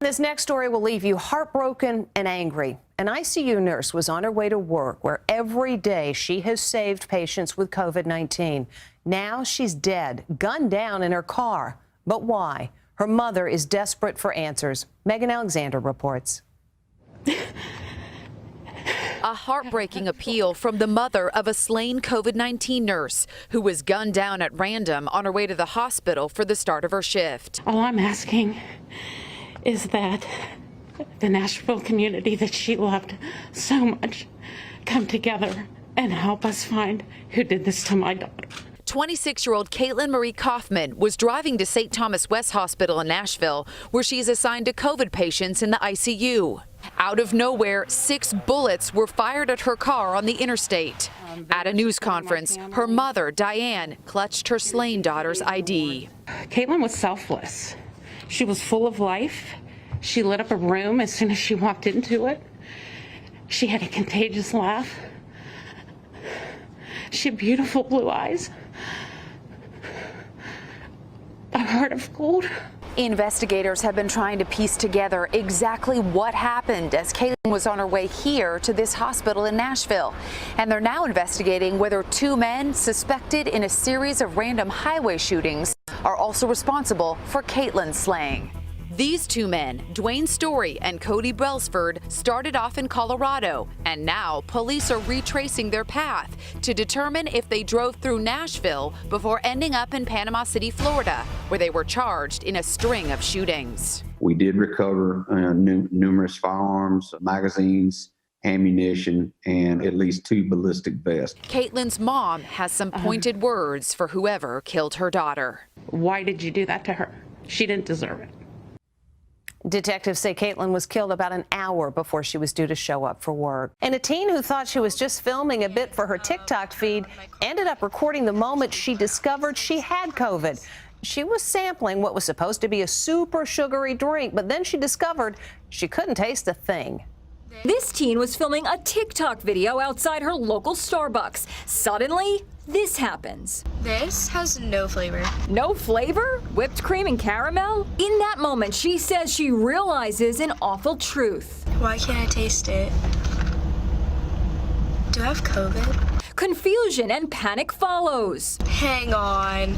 This next story will leave you heartbroken and angry. An ICU nurse was on her way to work where every day she has saved patients with COVID-19. Now she's dead, gunned down in her car. But why? Her mother is desperate for answers. Megan Alexander reports. A heartbreaking appeal from the mother of a slain COVID-19 nurse who was gunned down at random on her way to the hospital for the start of her shift. All I'm asking is that the Nashville community that she loved so much come together and help us find who did this to my daughter. 26-year-old Caitlin Marie Kaufman was driving to St. Thomas West Hospital in Nashville, where she is assigned to COVID patients in the ICU. Out of nowhere, 6 bullets were fired at her car on the interstate. At a news conference, her mother, Diane, clutched her slain daughter's ID. Caitlin was selfless. She was full of life. She lit up a room as soon as she walked into it. She had a contagious laugh. She had beautiful blue eyes, a heart of gold. Investigators have been trying to piece together exactly what happened as Caitlin was on her way here to this hospital in Nashville. And they're now investigating whether 2 men suspected in a series of random highway shootings are also responsible for Caitlin's slaying. These 2 men, Dwayne Story and Cody Brailsford, started off in Colorado, and now police are retracing their path to determine if they drove through Nashville before ending up in Panama City, Florida, where they were charged in a string of shootings. We did recover numerous firearms, magazines, ammunition, and at least 2 ballistic vests. Caitlin's mom has some pointed words for whoever killed her daughter. Why did you do that to her? She didn't deserve it. Detectives say Caitlin was killed about an hour before she was due to show up for work. And a teen who thought she was just filming a bit for her TikTok feed ended up recording the moment she discovered she had COVID. She was sampling what was supposed to be a super sugary drink, but then she discovered she couldn't taste a thing. This teen was filming a TikTok video outside her local Starbucks. Suddenly, this happens. This has no flavor. No flavor? Whipped cream and caramel? In that moment, she says she realizes an awful truth. Why can't I taste it? Do I have COVID? Confusion and panic follows. Hang on.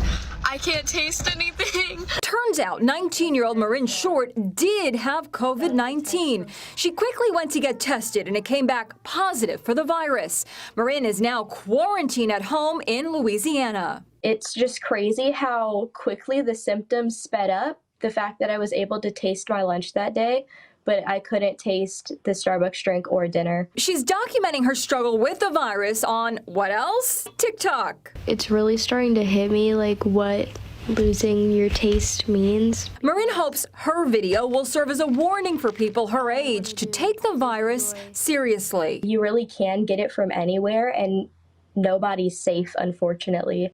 I can't taste anything. Turns out 19-year-old Marin Short did have COVID-19. She quickly went to get tested and it came back positive for the virus. Marin is now quarantined at home in Louisiana. It's just crazy how quickly the symptoms sped up. The fact that I was able to taste my lunch that day, but I couldn't taste the Starbucks drink or dinner. She's documenting her struggle with the virus on, what else? TikTok. It's really starting to hit me like what losing your taste means. Marin hopes her video will serve as a warning for people her age to take the virus seriously. You really can get it from anywhere and nobody's safe, unfortunately.